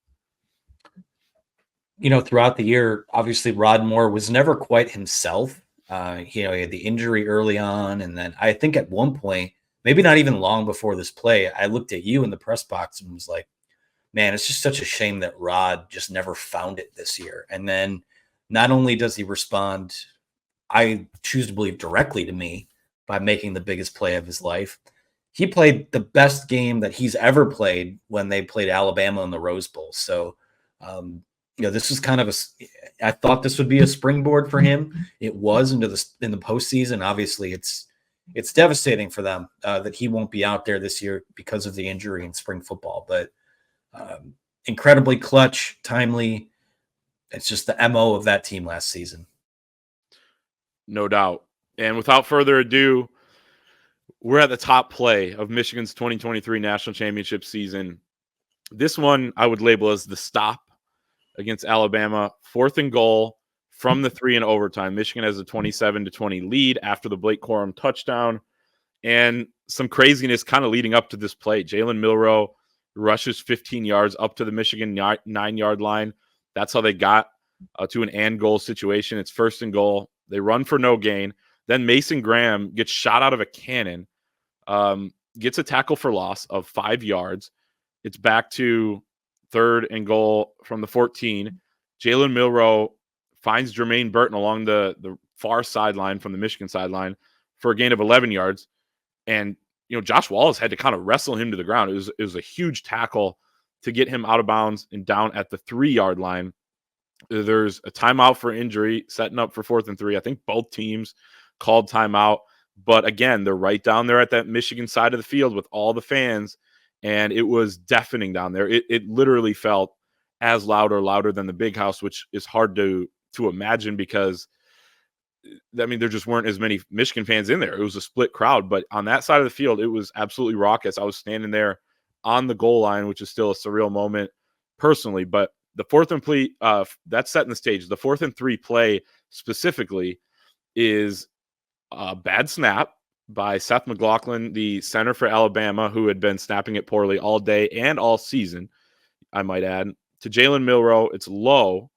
Throughout the year, obviously Rod Moore was never quite himself. He had the injury early on. And then I think at one point, maybe not even long before this play, I looked at you in the press box and was like, man, it's just such a shame that Rod just never found it this year. And then not only does he respond, I choose to believe directly to me by making the biggest play of his life. He played the best game that he's ever played when they played Alabama in the Rose Bowl. So, this was kind of I thought this would be a springboard for him. It was in the postseason. Obviously it's devastating for them that he won't be out there this year because of the injury in spring football, but incredibly clutch, timely. It's just the MO of that team last season. No doubt. And without further ado, we're at the top play of Michigan's 2023 national championship season. This one I would label as the stop against Alabama. 4th and goal from the 3 in overtime. Michigan has a 27-20 lead after the Blake Corum touchdown. And some craziness kind of leading up to this play. Jalen Milroe rushes 15 yards up to the Michigan 9-yard line. That's how they got to an and goal situation. It's 1st and goal. They run for no gain. Then Mason Graham gets shot out of a cannon, gets a tackle for loss of 5 yards. It's back to 3rd and goal from the 14. Jalen Milroe finds Jermaine Burton along the far sideline from the Michigan sideline for a gain of 11 yards. And, Josh Wallace had to kind of wrestle him to the ground. It was a huge tackle to get him out of bounds and down at the 3-yard line. There's a timeout for injury, setting up for 4th and 3. I think both teams called timeout. But again, they're right down there at that Michigan side of the field with all the fans. And it was deafening down there. It literally felt as loud or louder than the Big House, which is hard to imagine because, there just weren't as many Michigan fans in there. It was a split crowd. But on that side of the field, it was absolutely raucous. I was standing there on the goal line, which is still a surreal moment personally. But the 4th and play, that's setting the stage. The 4th and 3 play specifically is a bad snap by Seth McLaughlin, the center for Alabama, who had been snapping it poorly all day and all season, I might add. To Jalen Milroe, it's low.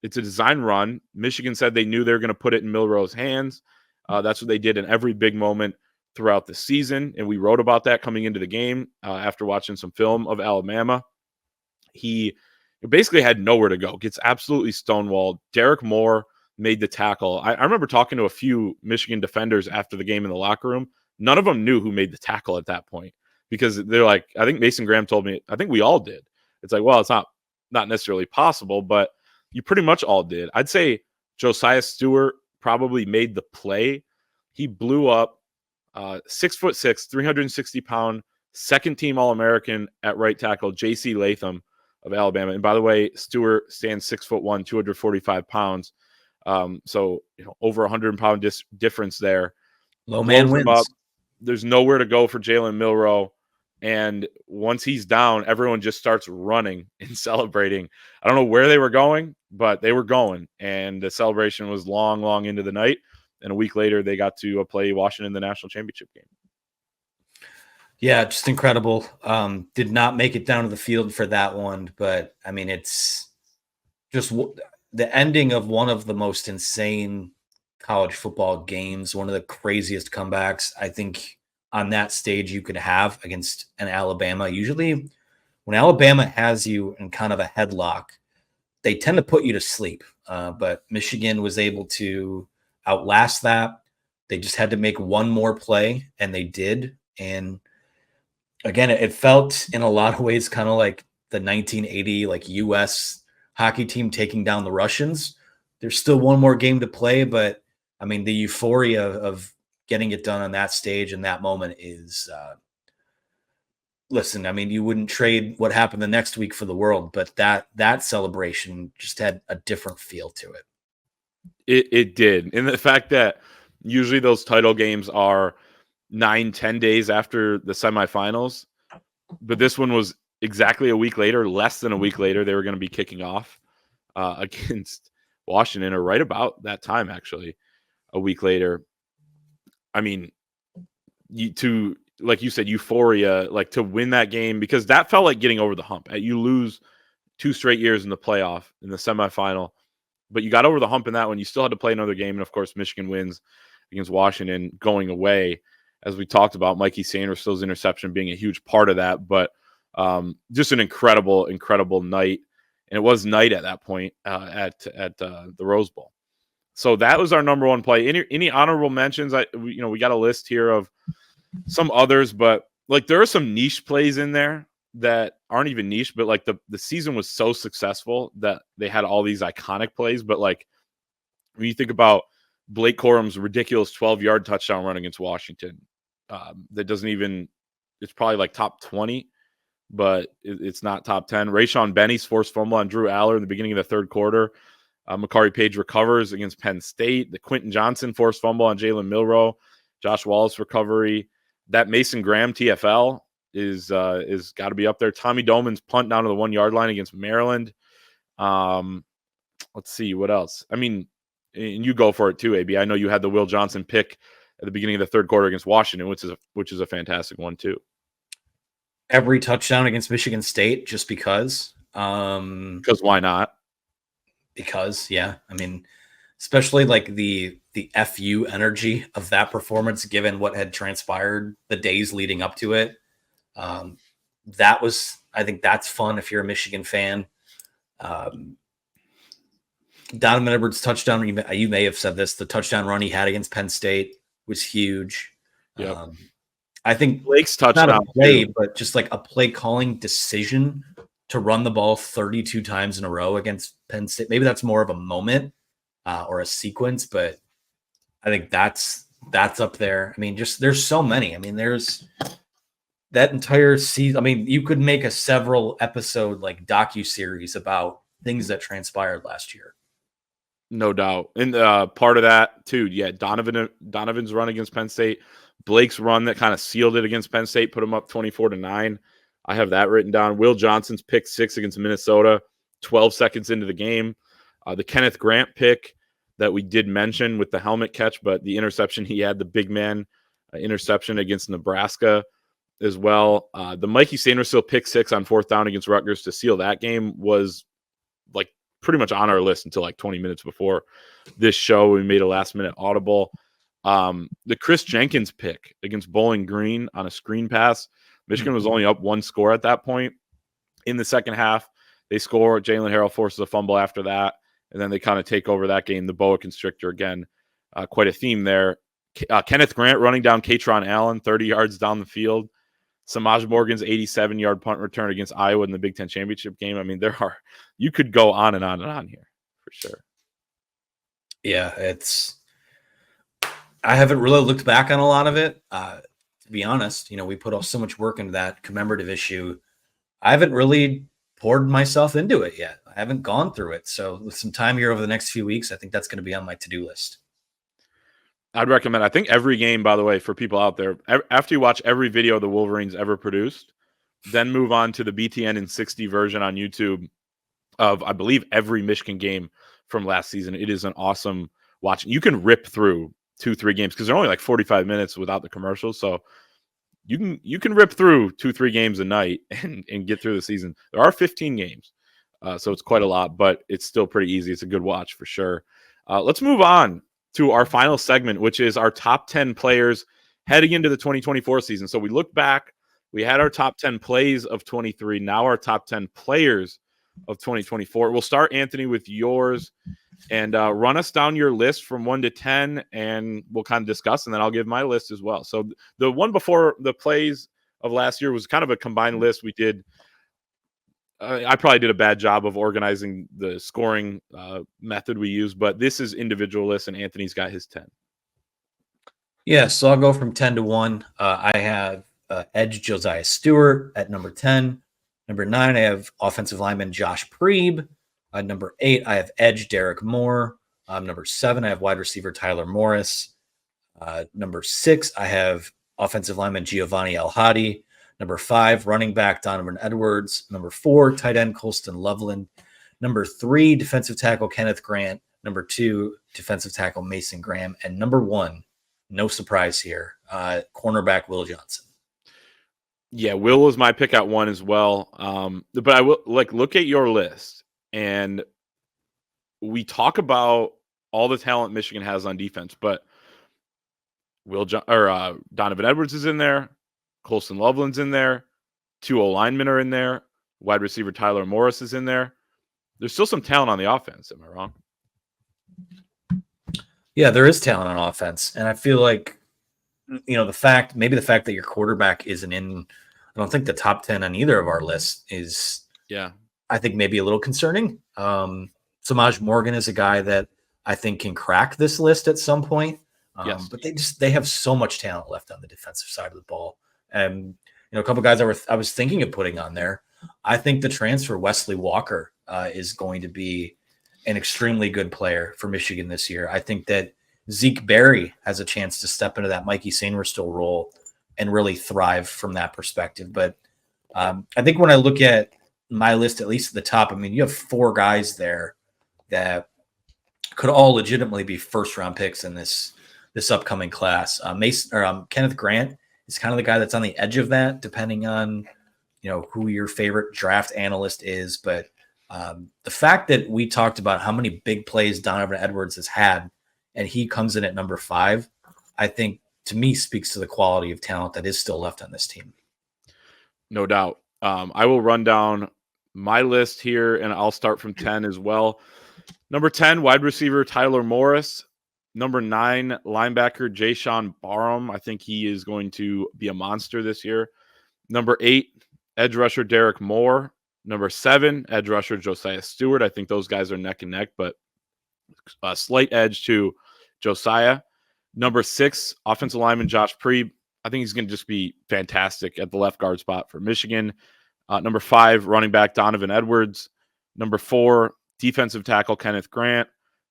It's a design run. Michigan said they knew they were going to put it in Milroe's hands. That's what they did in every big moment throughout the season, and we wrote about that coming into the game after watching some film of Alabama. He basically had nowhere to go. Gets absolutely stonewalled. Derek Moore made the tackle. I remember talking to a few Michigan defenders after the game in the locker room. None of them knew who made the tackle at that point because they're like, I think Mason Graham told me, I think we all did. It's like, well, it's not necessarily possible, but you pretty much all did. I'd say Josiah Stewart probably made the play. He blew up 6'6", 360-pound, second-team All-American at right tackle, J.C. Latham of Alabama. And by the way, Stewart stands 6'1", 245 pounds. So over 100-pound difference there. Low man wins. Up. There's nowhere to go for Jalen Milroe. And once he's down, everyone just starts running and celebrating. I don't know where they were going, but they were going. And the celebration was long, long into the night. And a week later, they got to play Washington in the national championship game. Yeah, just incredible. Did not make it down to the field for that one. But, it's just the ending of one of the most insane college football games, one of the craziest comebacks, I think, on that stage you could have against an Alabama. Usually when Alabama has you in kind of a headlock, they tend to put you to sleep. But Michigan was able to outlast that. They just had to make one more play, and they did. And again, it felt in a lot of ways kind of like the 1980 U.S. hockey team taking down the Russians. There's still one more game to play, but the euphoria of getting it done on that stage and that moment is, listen, you wouldn't trade what happened the next week for the world, but that celebration just had a different feel to it. It did. And the fact that usually those title games are 9-10 days after the semifinals, but this one was exactly a week later, less than a week later, they were going to be kicking off against Washington, or right about that time, actually, a week later. Like you said, euphoria, to win that game, because that felt like getting over the hump. You lose 2 straight years in the playoff, in the semifinal, but you got over the hump in that one. You still had to play another game, and of course, Michigan wins against Washington going away. As we talked about, Mikey Sainristil's interception being a huge part of that, but just an incredible, incredible night. And it was night at that point at the Rose Bowl. So that was our number one play. Any honorable mentions? We got a list here of some others, but there are some niche plays in there that aren't even niche, but the season was so successful that they had all these iconic plays. But when you think about Blake Corum's ridiculous 12-yard touchdown run against Washington, that doesn't even, it's probably top 20, but it's not top 10. Rayshon Benny's forced fumble on Drew Aller in the beginning of the third quarter. Makari Page recovers against Penn State. The Quentin Johnson forced fumble on Jalen Milroe. Josh Wallace recovery. That Mason Graham TFL is got to be up there. Tommy Doman's punt down to the 1 yard line against Maryland. Let's see what else. I mean, and you go for it too, AB. I know you had the Will Johnson pick at the beginning of the third quarter against Washington, which is a fantastic one too. Every touchdown against Michigan State, just because. Because why not? Because, yeah. I mean, especially like the FU energy of that performance, given what had transpired the days leading up to it. I think that's fun if you're a Michigan fan. Donovan Edwards touchdown, you may have said this, the touchdown run he had against Penn State was huge. Yep. I think Blake's touchdown, not a play, but just like a play calling decision to run the ball 32 times in a row against Penn State. Maybe that's more of a moment or a sequence, but I think that's up there. I mean, just there's so many. I mean, there's that entire season. I mean, you could make a several episode like docu-series about things that transpired last year. No doubt. And part of that too, yeah, Donovan's run against Penn State, Blake's run that kind of sealed it against Penn State, put him up 24-9. I have that written down. Will Johnson's pick 6 against Minnesota, 12 seconds into the game. The Kenneth Grant pick that we did mention with the helmet catch, but the interception he had, the big man interception against Nebraska as well. The Mikey Sainristil pick 6 on 4th down against Rutgers to seal that game was like pretty much on our list until like 20 minutes before this show. We made a last-minute audible. The Chris Jenkins pick against Bowling Green on a screen pass. Michigan was only up 1 score at that point. In the second half, they score. Jalen Harrell forces a fumble after that, and then they kind of take over that game. The boa constrictor again, quite a theme there. Kenneth Grant running down Katron Allen 30 yards down the field. Samaj Morgan's 87-yard punt return against Iowa in the Big Ten championship game. I mean, you could go on and on and on here for sure. Yeah, I haven't really looked back on a lot of it. To be honest, we put so much work into that commemorative issue. I haven't really poured myself into it yet. I haven't gone through it. So with some time here over the next few weeks, I think that's going to be on my to-do list. I'd recommend, I think every game, by the way, for people out there, after you watch every video the Wolverines ever produced, then move on to the BTN in 60 version on YouTube of, I believe, every Michigan game from last season. It is an awesome watch. You can rip through 2-3 games because they're only like 45 minutes without the commercials. So you can rip through 2-3 games a night and get through the season. There are 15 games. So it's quite a lot, but it's still pretty easy. It's a good watch for sure. Let's move on to our final segment, which is our top 10 players heading into the 2024 season. So we look back, we had our top 10 plays of 23, now our top 10 players of 2024. We'll start, Anthony, with yours and run us down your list from 1 to 10, and we'll kind of discuss, and then I'll give my list as well. So the one before the plays of last year was kind of a combined list. We did I probably did a bad job of organizing the scoring method we use, but this is individual lists, and Anthony's got his 10. Yeah, so I'll go from 10 to 1. I have edge Josiah Stewart at number 10. Number 9, I have offensive lineman Josh Preeb. Number 8, I have edge Derek Moore. Number 7, I have wide receiver Tyler Morris. Number 6, I have offensive lineman Giovanni El-Hadi. Number 5, running back Donovan Edwards. Number 4, tight end Colston Loveland. Number 3, defensive tackle Kenneth Grant. Number 2, defensive tackle Mason Graham. And number 1, no surprise here, cornerback Will Johnson. Yeah, Will was my pick at 1 as well. But I will look at your list, and we talk about all the talent Michigan has on defense, but Donovan Edwards is in there. Colston Loveland's in there. 2 O-linemen are in there. Wide receiver Tyler Morris is in there. There's still some talent on the offense. Am I wrong? Yeah, there is talent on offense. And I feel like, the fact that your quarterback isn't in, I don't think the top 10 on either of our lists is, I think maybe a little concerning. Samaj Morgan is a guy that I think can crack this list at some point. Yes. But they have so much talent left on the defensive side of the ball. And, a couple guys I was thinking of putting on there. I think the transfer Wesley Walker is going to be an extremely good player for Michigan this year. I think that Zeke Berry has a chance to step into that Mikey Sainristil role and really thrive from that perspective. But I think when I look at my list, at least at the top, I mean, you have 4 guys there that could all legitimately be first-round picks in this upcoming class. Kenneth Grant is kind of the guy that's on the edge of that, depending on who your favorite draft analyst is. But the fact that we talked about how many big plays Donovan Edwards has had, and he comes in at number 5, I think to me speaks to the quality of talent that is still left on this team. No doubt. I will run down my list here, and I'll start from 10 as well. Number 10, wide receiver Tyler Morris. Number 9, linebacker Jayshawn Barham. I think he is going to be a monster this year. Number 8, edge rusher Derek Moore. Number 7, edge rusher Josiah Stewart. I think those guys are neck and neck, but a slight edge to Josiah. Number 6, offensive lineman Josh Preeb. I think he's going to just be fantastic at the left guard spot for Michigan. Number 5, running back Donovan Edwards. Number 4, defensive tackle Kenneth Grant.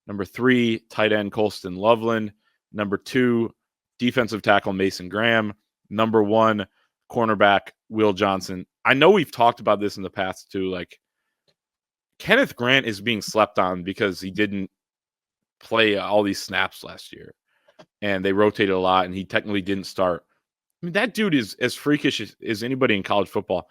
Number 3, tight end Colston Loveland. Number 2, defensive tackle Mason Graham. Number 1, cornerback Will Johnson. I know we've talked about this in the past too. Like, Kenneth Grant is being slept on because he didn't play all these snaps last year, and they rotated a lot, and he technically didn't start. I mean, that dude is as freakish as anybody in college football.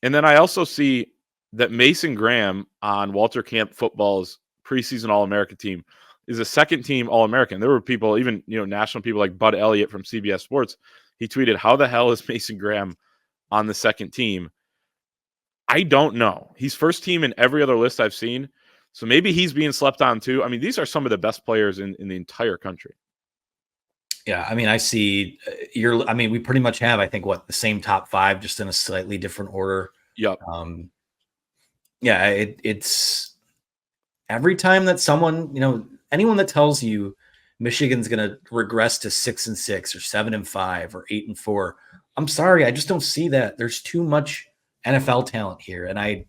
And then I also see that Mason Graham on Walter Camp Football's preseason All-American team is a second-team All-American. There were people, even national people like Bud Elliott from CBS Sports. He tweeted, "How the hell is Mason Graham on the second team?" I don't know. He's first team in every other list I've seen, so maybe he's being slept on too. I mean, these are some of the best players in the entire country. Yeah, I mean, I see we pretty much have, I think, the same top 5, just in a slightly different order. Yep. It's every time that someone, anyone that tells you Michigan's going to regress to 6-6 or 7-5 or 8-4, I'm sorry, I just don't see that. There's too much NFL talent here, and I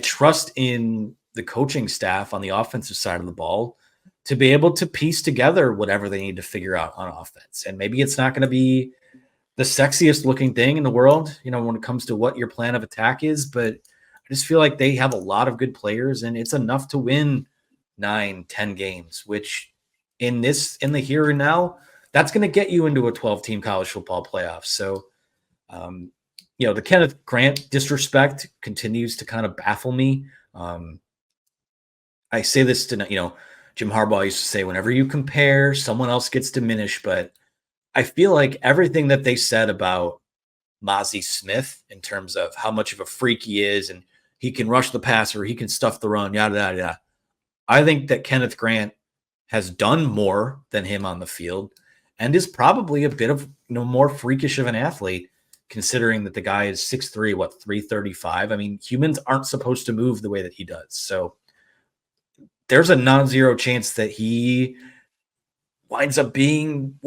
trust in the coaching staff on the offensive side of the ball to be able to piece together whatever they need to figure out on offense. And maybe it's not going to be the sexiest looking thing in the world, when it comes to what your plan of attack is, but I just feel like they have a lot of good players, and it's enough to win 9-10 games, which in the here and now, that's going to get you into a 12-team college football playoff. So, the Kenneth Grant disrespect continues to kind of baffle me. I say this to, Jim Harbaugh used to say, whenever you compare, someone else gets diminished. But I feel like everything that they said about Mozzie Smith in terms of how much of a freak he is, and he can rush the passer, he can stuff the run, yada, yada, yada. I think that Kenneth Grant has done more than him on the field and is probably a bit of more freakish of an athlete, considering that the guy is 6'3", 335. I mean, humans aren't supposed to move the way that he does. So there's a non-zero chance that he winds up being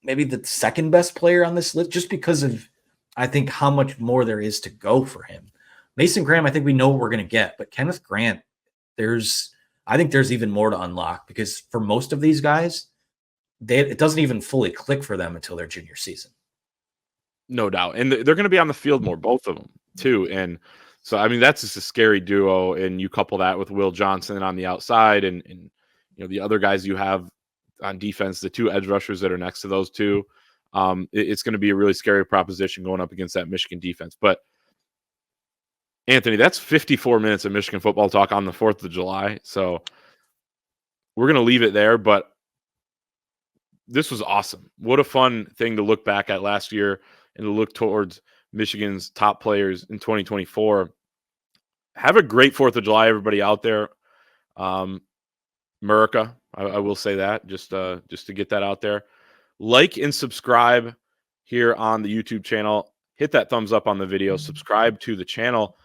maybe the second best player on this list, just because of, I think, how much more there is to go for him. Mason Graham, I think we know what we're going to get, but Kenneth Grant, I think there's even more to unlock, because for most of these guys, it doesn't even fully click for them until their junior season. No doubt. And they're going to be on the field more, both of them too. And so, I mean, that's just a scary duo. And you couple that with Will Johnson on the outside and the other guys you have on defense, the 2 edge rushers that are next to those two. It's going to be a really scary proposition going up against that Michigan defense. But Anthony, that's 54 minutes of Michigan football talk on the 4th of July. So we're going to leave it there, but this was awesome. What a fun thing to look back at last year and to look towards Michigan's top players in 2024. Have a great 4th of July, everybody out there. America, I will say that just to get that out there. Like and subscribe here on the YouTube channel. Hit that thumbs up on the video. Subscribe to the channel.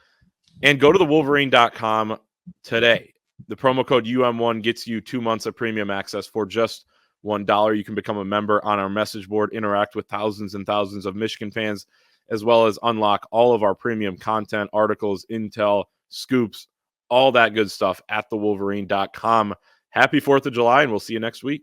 And go to the Wolverine.com today. The promo code UM1 gets you 2 months of premium access for just $1. You can become a member on our message board, interact with thousands and thousands of Michigan fans, as well as unlock all of our premium content, articles, intel, scoops, all that good stuff at thewolverine.com. Happy 4th of July, and we'll see you next week.